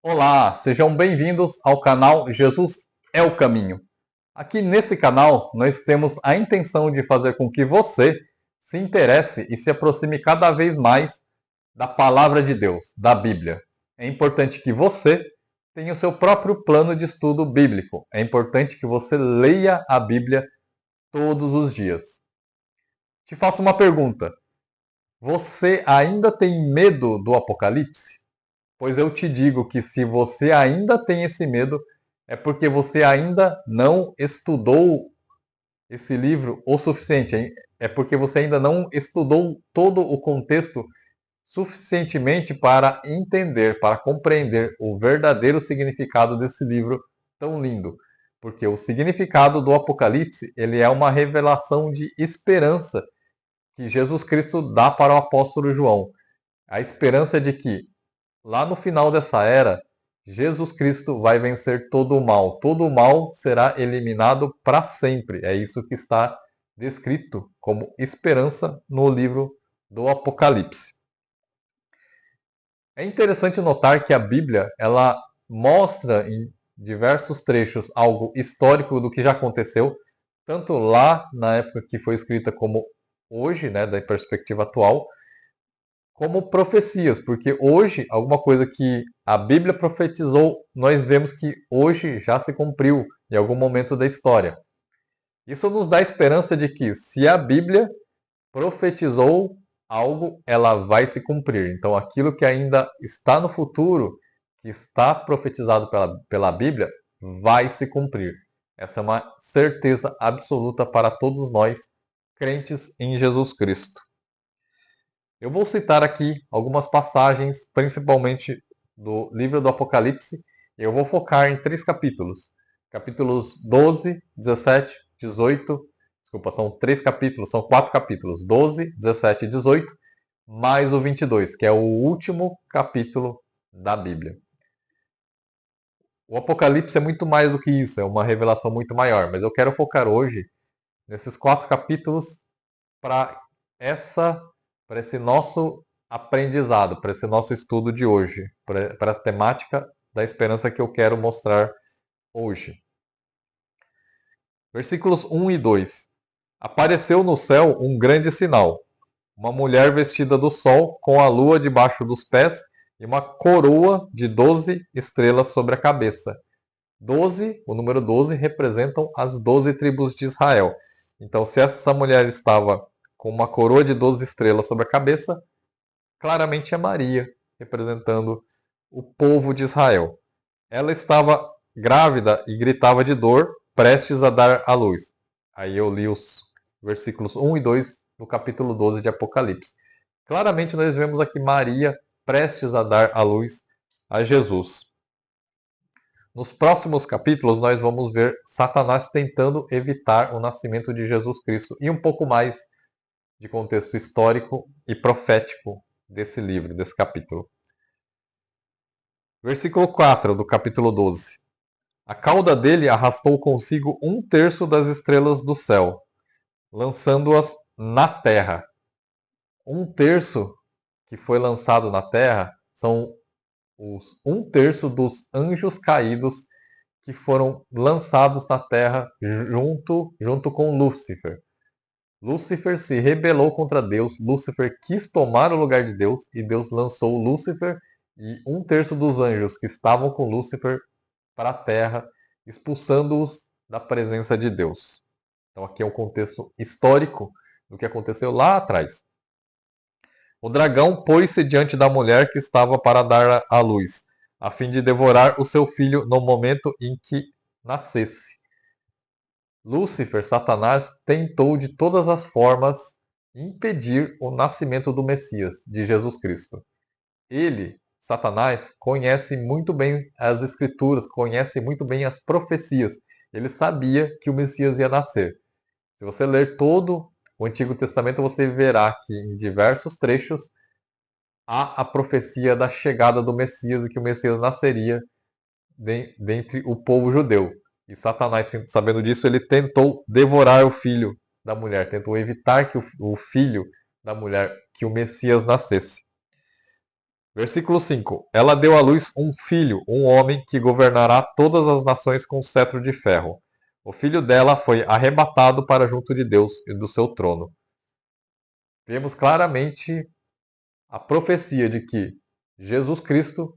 Olá, sejam bem-vindos ao canal Jesus é o Caminho. Aqui nesse canal, nós temos a intenção de fazer com que você se interesse e se aproxime cada vez mais da palavra de Deus, da Bíblia. É importante que você tenha o seu próprio plano de estudo bíblico. É importante que você leia a Bíblia todos os dias. Te faço uma pergunta: você ainda tem medo do Apocalipse? Pois eu te digo que se você ainda tem esse medo, é porque você ainda não estudou esse livro o suficiente, hein? É porque você ainda não estudou todo o contexto suficientemente para entender, para compreender o verdadeiro significado desse livro tão lindo. Porque o significado do Apocalipse, ele é uma revelação de esperança que Jesus Cristo dá para o apóstolo João. A esperança de que lá no final dessa era, Jesus Cristo vai vencer todo o mal. Todo o mal será eliminado para sempre. É isso que está descrito como esperança no livro do Apocalipse. É interessante notar que a Bíblia, ela mostra em diversos trechos algo histórico do que já aconteceu, tanto lá na época que foi escrita como hoje, né, da perspectiva atual, como profecias, porque hoje, alguma coisa que a Bíblia profetizou, nós vemos que hoje já se cumpriu em algum momento da história. Isso nos dá a esperança de que, se a Bíblia profetizou algo, ela vai se cumprir. Então, aquilo que ainda está no futuro, que está profetizado pela Bíblia, vai se cumprir. Essa é uma certeza absoluta para todos nós, crentes em Jesus Cristo. Eu vou citar aqui algumas passagens, principalmente do livro do Apocalipse. Eu vou focar em três capítulos. Capítulos 12, 17, 18. Desculpa, são três capítulos, são quatro capítulos. 12, 17 e 18, mais o 22, que é o último capítulo da Bíblia. O Apocalipse é muito mais do que isso, é uma revelação muito maior. Mas eu quero focar hoje nesses quatro capítulos para essa para esse nosso aprendizado, para esse nosso estudo de hoje, para a temática da esperança que eu quero mostrar hoje. Versículos 1 e 2. Apareceu no céu um grande sinal, uma mulher vestida do sol, com a lua debaixo dos pés e uma coroa de 12 estrelas sobre a cabeça. 12, o número 12, representam as 12 tribos de Israel. Então, se essa mulher estava com uma coroa de 12 estrelas sobre a cabeça, claramente é Maria, representando o povo de Israel. Ela estava grávida e gritava de dor, prestes a dar à luz. Aí eu li os versículos 1 e 2 do capítulo 12 de Apocalipse. Claramente nós vemos aqui Maria prestes a dar à luz a Jesus. Nos próximos capítulos, nós vamos ver Satanás tentando evitar o nascimento de Jesus Cristo e um pouco mais de contexto histórico e profético desse livro, desse capítulo. Versículo 4 do capítulo 12. A cauda dele arrastou consigo um terço das estrelas do céu, lançando-as na terra. Um terço que foi lançado na terra são os um terço dos anjos caídos que foram lançados na terra junto com Lúcifer. Lúcifer se rebelou contra Deus, Lúcifer quis tomar o lugar de Deus e Deus lançou Lúcifer e um terço dos anjos que estavam com Lúcifer para a terra, expulsando-os da presença de Deus. Então aqui é um contexto histórico do que aconteceu lá atrás. O dragão pôs-se diante da mulher que estava para dar à luz, a fim de devorar o seu filho no momento em que nascesse. Lúcifer, Satanás, tentou de todas as formas impedir o nascimento do Messias, de Jesus Cristo. Ele, Satanás, conhece muito bem as Escrituras, conhece muito bem as profecias. Ele sabia que o Messias ia nascer. Se você ler todo o Antigo Testamento, você verá que em diversos trechos há a profecia da chegada do Messias e que o Messias nasceria dentre o povo judeu. E Satanás, sabendo disso, ele tentou devorar o filho da mulher, tentou evitar que o filho da mulher, que o Messias nascesse. Versículo 5. Ela deu à luz um filho, um homem que governará todas as nações com cetro de ferro. O filho dela foi arrebatado para junto de Deus e do seu trono. Vemos claramente a profecia de que Jesus Cristo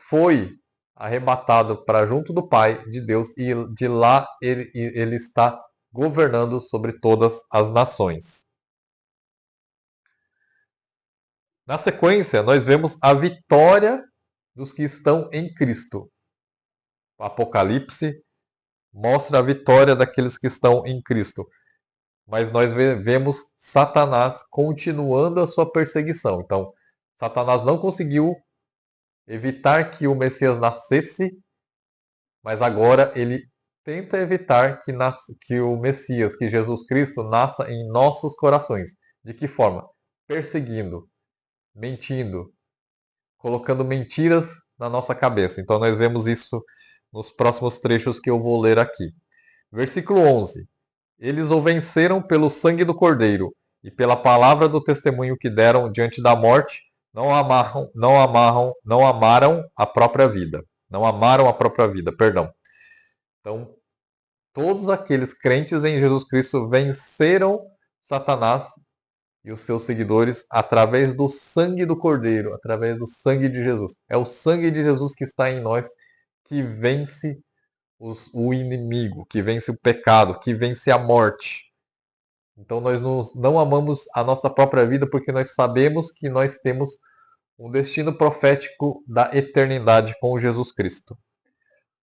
foi arrebatado para junto do Pai, de Deus, e de lá ele está governando sobre todas as nações. Na sequência, nós vemos a vitória dos que estão em Cristo. O Apocalipse mostra a vitória daqueles que estão em Cristo. Mas nós vemos Satanás continuando a sua perseguição. Então, Satanás não conseguiu evitar que o Messias nascesse, mas agora ele tenta evitar que o Messias, que Jesus Cristo, nasça em nossos corações. De que forma? Perseguindo, mentindo, colocando mentiras na nossa cabeça. Então nós vemos isso nos próximos trechos que eu vou ler aqui. Versículo 11. Eles o venceram pelo sangue do Cordeiro e pela palavra do testemunho que deram diante da morte, não amaram a própria vida. Não amaram a própria vida, perdão. Então, todos aqueles crentes em Jesus Cristo venceram Satanás e os seus seguidores através do sangue do Cordeiro, através do sangue de Jesus. É o sangue de Jesus que está em nós que vence o inimigo, que vence o pecado, que vence a morte. Então nós não amamos a nossa própria vida porque nós sabemos que nós temos um destino profético da eternidade com Jesus Cristo.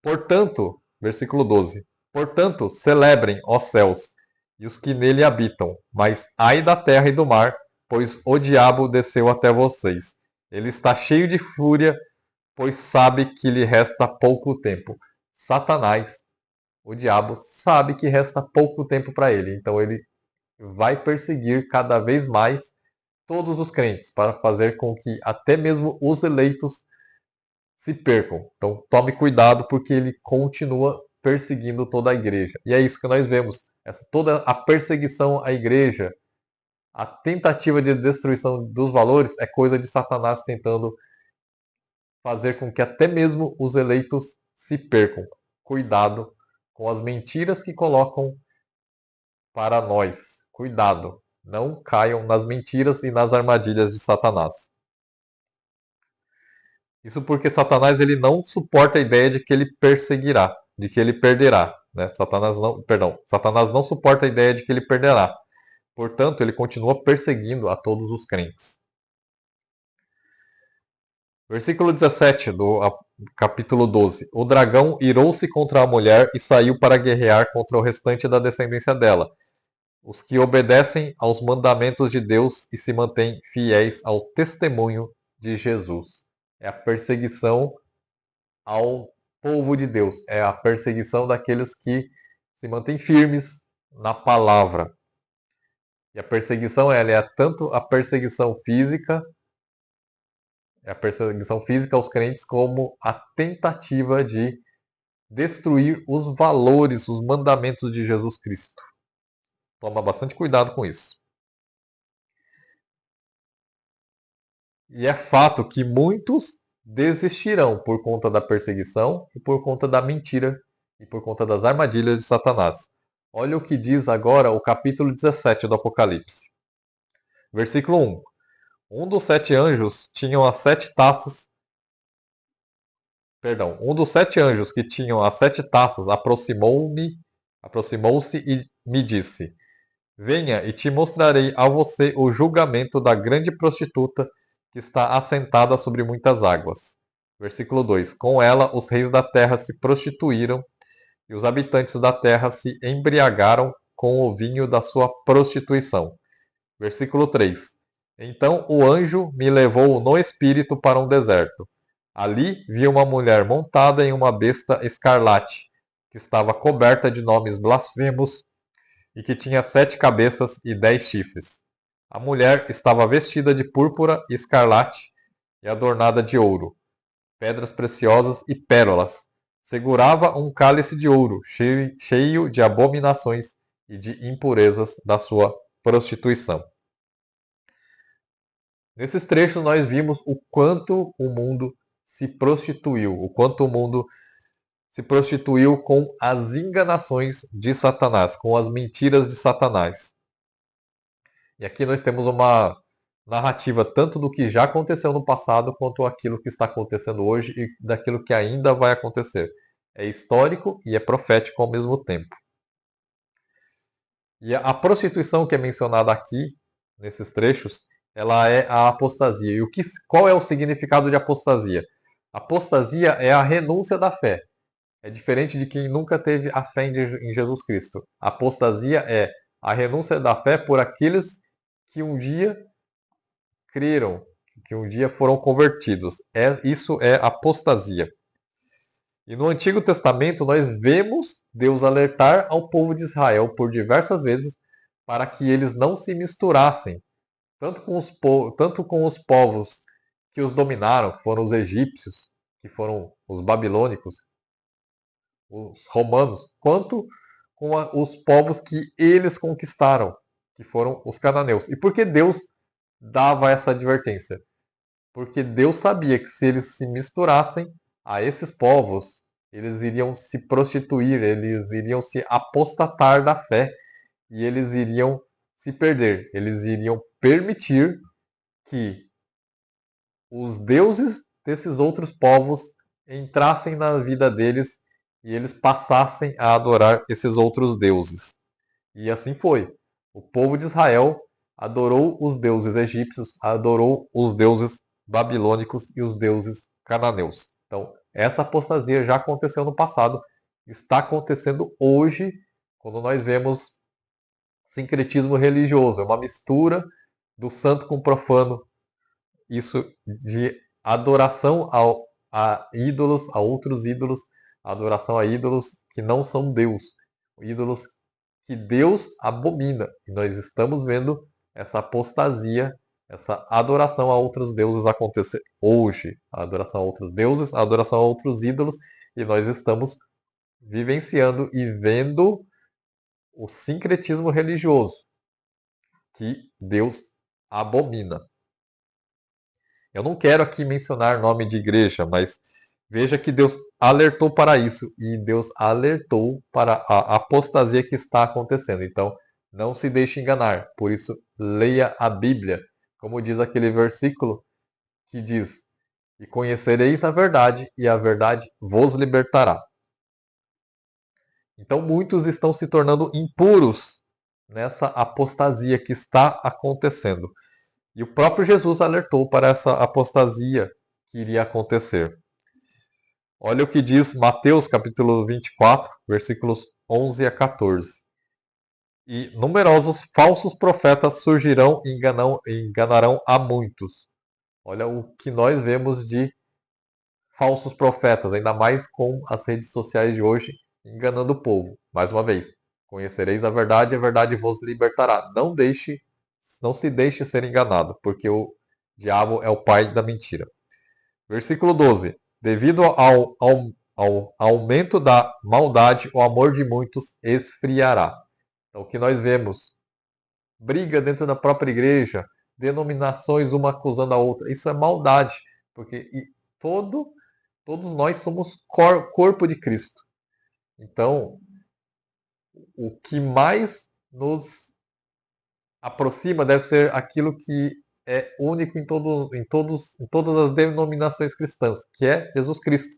Portanto, versículo 12: Portanto, celebrem, ó céus, e os que nele habitam, mas ai da terra e do mar, pois o diabo desceu até vocês. Ele está cheio de fúria, pois sabe que lhe resta pouco tempo. Satanás, o diabo, sabe que resta pouco tempo para ele, então ele vai perseguir cada vez mais todos os crentes, para fazer com que até mesmo os eleitos se percam. Então tome cuidado, porque ele continua perseguindo toda a igreja. E é isso que nós vemos. Toda a perseguição à igreja, a tentativa de destruição dos valores é coisa de Satanás tentando fazer com que até mesmo os eleitos se percam. Cuidado com as mentiras que colocam para nós. Cuidado, não caiam nas mentiras e nas armadilhas de Satanás. Isso porque Satanás ele não suporta a ideia de que ele perseguirá, de que ele perderá. Né? Satanás não suporta a ideia de que ele perderá. Portanto, ele continua perseguindo a todos os crentes. Versículo 17 do capítulo 12. O dragão irou-se contra a mulher e saiu para guerrear contra o restante da descendência dela, os que obedecem aos mandamentos de Deus e se mantêm fiéis ao testemunho de Jesus. É a perseguição ao povo de Deus, é a perseguição daqueles que se mantêm firmes na palavra. E a perseguição ela é tanto a perseguição física, aos crentes, como a tentativa de destruir os valores, os mandamentos de Jesus Cristo. Toma bastante cuidado com isso. E é fato que muitos desistirão por conta da perseguição e por conta da mentira e por conta das armadilhas de Satanás. Olha o que diz agora o capítulo 17 do Apocalipse. Versículo 1. Um dos sete anjos tinham as sete taças. Perdão, um dos sete anjos que tinham as sete taças aproximou-se e me disse: Venha e te mostrarei a você o julgamento da grande prostituta que está assentada sobre muitas águas. Versículo 2. Com ela os reis da terra se prostituíram e os habitantes da terra se embriagaram com o vinho da sua prostituição. Versículo 3. Então o anjo me levou no espírito para um deserto. Ali vi uma mulher montada em uma besta escarlate, que estava coberta de nomes blasfemos e que tinha 7 cabeças e 10 chifres. A mulher estava vestida de púrpura e escarlate e adornada de ouro, pedras preciosas e pérolas. Segurava um cálice de ouro, cheio de abominações e de impurezas da sua prostituição. Nesses trechos nós vimos o quanto o mundo se prostituiu, o quanto o mundo se prostituiu com as enganações de Satanás, com as mentiras de Satanás. E aqui nós temos uma narrativa tanto do que já aconteceu no passado, quanto aquilo que está acontecendo hoje e daquilo que ainda vai acontecer. É histórico e é profético ao mesmo tempo. E a prostituição que é mencionada aqui, nesses trechos, ela é a apostasia. E qual é o significado de apostasia? Apostasia é a renúncia da fé. É diferente de quem nunca teve a fé em Jesus Cristo. A apostasia é a renúncia da fé por aqueles que um dia creram, que um dia foram convertidos. Isso é apostasia. E no Antigo Testamento nós vemos Deus alertar ao povo de Israel por diversas vezes para que eles não se misturassem, tanto com os povos que os dominaram, que foram os egípcios, que foram os babilônicos, os romanos, quanto com os povos que eles conquistaram, que foram os cananeus. E por que Deus dava essa advertência? Porque Deus sabia que se eles se misturassem a esses povos, eles iriam se prostituir, eles iriam se apostatar da fé e eles iriam se perder. Eles iriam permitir que os deuses desses outros povos entrassem na vida deles e eles passassem a adorar esses outros deuses. E assim foi. O povo de Israel adorou os deuses egípcios, adorou os deuses babilônicos e os deuses cananeus. Então, essa apostasia já aconteceu no passado, está acontecendo hoje, quando nós vemos sincretismo religioso, é uma mistura do santo com o profano, isso de adoração a ídolos, a outros ídolos, adoração a ídolos que não são Deus, ídolos que Deus abomina. E nós estamos vendo essa apostasia, essa adoração a outros deuses acontecer hoje. A adoração a outros deuses, a adoração a outros ídolos, e nós estamos vivenciando e vendo o sincretismo religioso que Deus abomina. Eu não quero aqui mencionar nome de igreja, mas veja que Deus alertou para isso e Deus alertou para a apostasia que está acontecendo. Então, não se deixe enganar. Por isso, leia a Bíblia, como diz aquele versículo que diz: "E conhecereis a verdade, e a verdade vos libertará." Então, muitos estão se tornando impuros nessa apostasia que está acontecendo. E o próprio Jesus alertou para essa apostasia que iria acontecer. Olha o que diz Mateus capítulo 24, versículos 11 a 14. "E numerosos falsos profetas surgirão e enganarão a muitos." Olha o que nós vemos de falsos profetas, ainda mais com as redes sociais de hoje, enganando o povo. Mais uma vez, conhecereis a verdade vos libertará. Não se deixe ser enganado, porque o diabo é o pai da mentira. Versículo 12. "Devido ao aumento da maldade, o amor de muitos esfriará." Então, o que nós vemos? Briga dentro da própria igreja, denominações uma acusando a outra. Isso é maldade, porque todos nós somos corpo de Cristo. Então, o que mais nos aproxima deve ser aquilo que é único em todas as denominações cristãs, que é Jesus Cristo.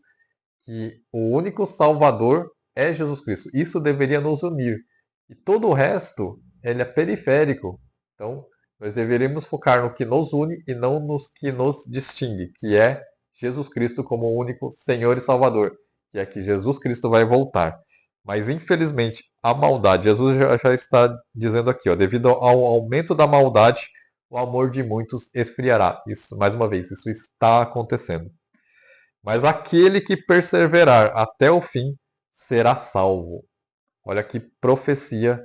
Que o único Salvador é Jesus Cristo. Isso deveria nos unir. E todo o resto, ele é periférico. Então, nós deveríamos focar no que nos une e não nos que nos distingue, que é Jesus Cristo como o único Senhor e Salvador, que é que Jesus Cristo vai voltar. Mas, infelizmente, a maldade, Jesus já está dizendo aqui, ó, devido ao aumento da maldade, o amor de muitos esfriará. Isso, mais uma vez, isso está acontecendo. "Mas aquele que perseverar até o fim será salvo." Olha que profecia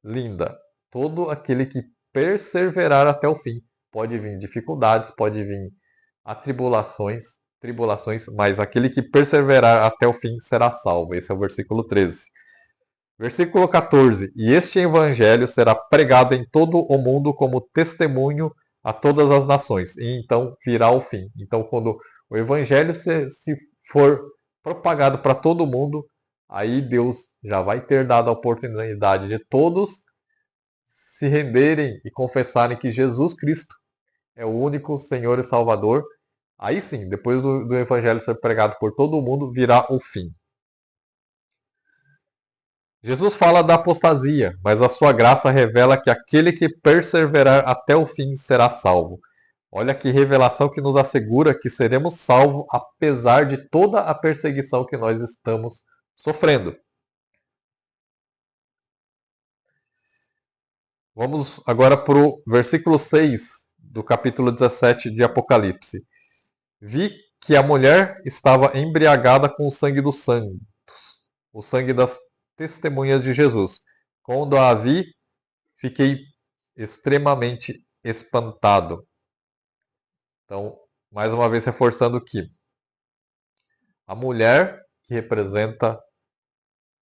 linda. Todo aquele que perseverar até o fim. Pode vir dificuldades, pode vir tribulações, mas aquele que perseverar até o fim será salvo. Esse é o versículo 13. Versículo 14. "E este evangelho será pregado em todo o mundo como testemunho a todas as nações, e então virá o fim. Então, quando o evangelho se for propagado para todo mundo, aí Deus já vai ter dado a oportunidade de todos se renderem e confessarem que Jesus Cristo é o único Senhor e Salvador. Aí sim, depois do evangelho ser pregado por todo mundo, virá o fim. Jesus fala da apostasia, mas a sua graça revela que aquele que perseverar até o fim será salvo. Olha que revelação que nos assegura que seremos salvos apesar de toda a perseguição que nós estamos sofrendo. Vamos agora para o versículo 6 do capítulo 17 de Apocalipse. Vi que a mulher estava embriagada com o sangue dos santos, o sangue das testemunhas de Jesus. Quando a vi, fiquei extremamente espantado. Então, mais uma vez reforçando que a mulher que representa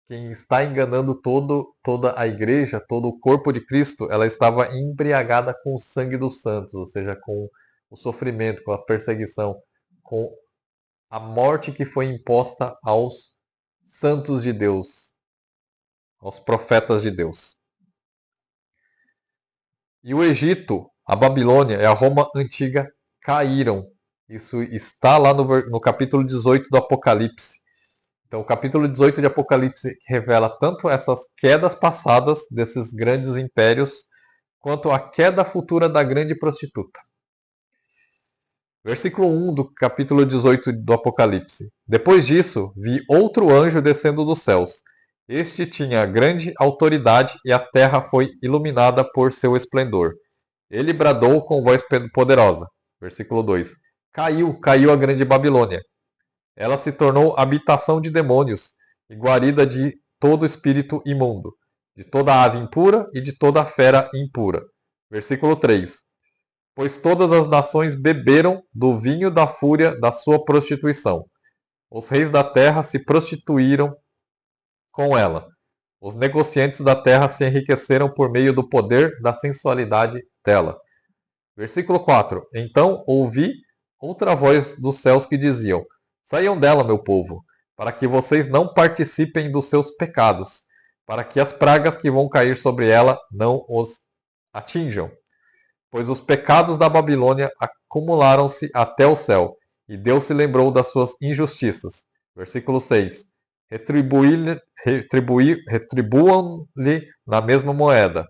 quem está enganando toda a igreja, todo o corpo de Cristo, ela estava embriagada com o sangue dos santos, ou seja, com o sofrimento, com a perseguição, com a morte que foi imposta aos santos de Deus, aos profetas de Deus. E o Egito, a Babilônia e a Roma antiga caíram. Isso está lá no capítulo 18 do Apocalipse. Então, o capítulo 18 de Apocalipse revela tanto essas quedas passadas desses grandes impérios, quanto a queda futura da grande prostituta. Versículo 1 do capítulo 18 do Apocalipse. Depois disso, vi outro anjo descendo dos céus. Este tinha grande autoridade e a terra foi iluminada por seu esplendor. Ele bradou com voz poderosa. Versículo 2. Caiu a grande Babilônia. Ela se tornou habitação de demônios e guarida de todo espírito imundo, de toda ave impura e de toda fera impura. Versículo 3. Pois todas as nações beberam do vinho da fúria da sua prostituição. Os reis da terra se prostituíram com ela. Os negociantes da terra se enriqueceram por meio do poder da sensualidade dela. Versículo 4. Então ouvi outra voz dos céus que diziam: Saiam dela, meu povo, para que vocês não participem dos seus pecados, para que as pragas que vão cair sobre ela não os atinjam. Pois os pecados da Babilônia acumularam-se até o céu, e Deus se lembrou das suas injustiças. Versículo 6. Retribuam-lhe na mesma moeda.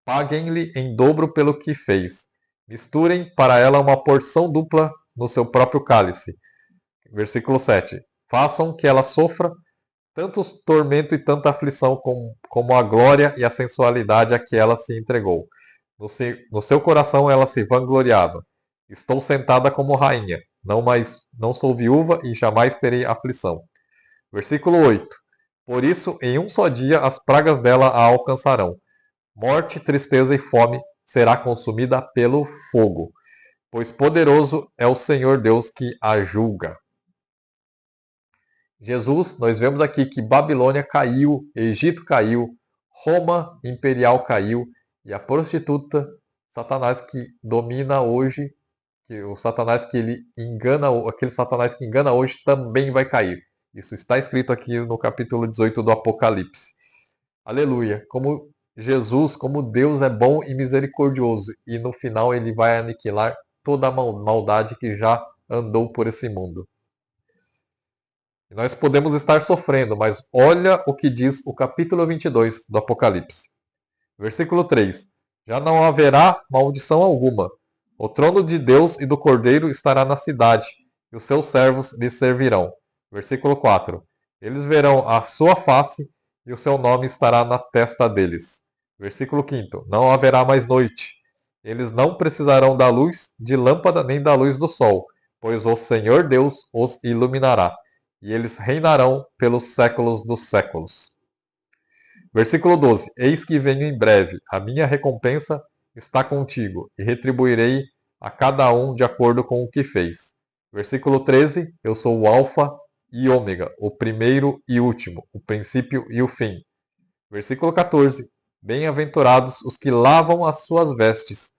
Paguem-lhe em dobro pelo que fez. Misturem para ela uma porção dupla no seu próprio cálice. Versículo 7. Façam que ela sofra tanto tormento e tanta aflição como a glória e a sensualidade a que ela se entregou. No seu coração ela se vangloriava. Estou sentada como rainha, não sou viúva e jamais terei aflição. Versículo 8. Por isso, em um só dia as pragas dela a alcançarão. Morte, tristeza e fome será consumida pelo fogo, pois poderoso é o Senhor Deus que a julga. Jesus, nós vemos aqui que Babilônia caiu, Egito caiu, Roma imperial caiu, e a prostituta, Satanás que domina hoje, que o Satanás que ele engana, aquele Satanás que engana hoje também vai cair. Isso está escrito aqui no capítulo 18 do Apocalipse. Aleluia! Como Jesus, como Deus é bom e misericordioso, e no final ele vai aniquilar toda a maldade que já andou por esse mundo. Nós podemos estar sofrendo, mas olha o que diz o capítulo 22 do Apocalipse. Versículo 3. Já não haverá maldição alguma. O trono de Deus e do Cordeiro estará na cidade, e os seus servos lhe servirão. Versículo 4. Eles verão a sua face, e o seu nome estará na testa deles. Versículo 5. Não haverá mais noite. Eles não precisarão da luz de lâmpada nem da luz do sol, pois o Senhor Deus os iluminará, e eles reinarão pelos séculos dos séculos. Versículo 12. Eis que venho em breve, a minha recompensa está contigo, e retribuirei a cada um de acordo com o que fez. Versículo 13. Eu sou o Alfa e Ômega, o primeiro e último, o princípio e o fim. Versículo 14. Bem-aventurados os que lavam as suas vestes,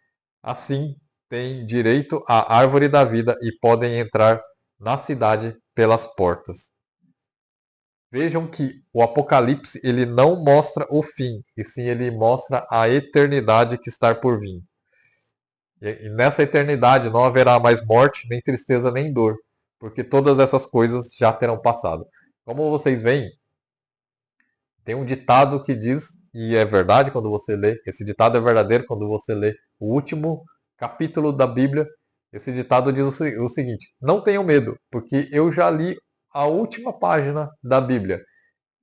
assim têm direito à árvore da vida e podem entrar na cidade pelas portas. Vejam que o Apocalipse ele não mostra o fim, e sim ele mostra a eternidade que está por vir. E nessa eternidade não haverá mais morte, nem tristeza, nem dor, porque todas essas coisas já terão passado. Como vocês veem, tem um ditado que diz, e é verdade quando você lê, esse ditado é verdadeiro quando você lê o último capítulo da Bíblia. Esse ditado diz o seguinte: não tenham medo, porque eu já li a última página da Bíblia.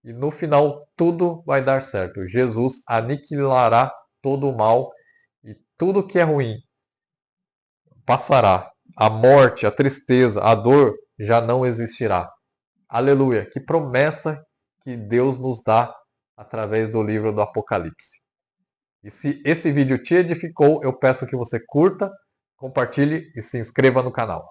E no final tudo vai dar certo. Jesus aniquilará todo o mal e tudo que é ruim passará. A morte, a tristeza, a dor já não existirá. Aleluia! Que promessa que Deus nos dá através do livro do Apocalipse. E se esse vídeo te edificou, eu peço que você curta, compartilhe e se inscreva no canal.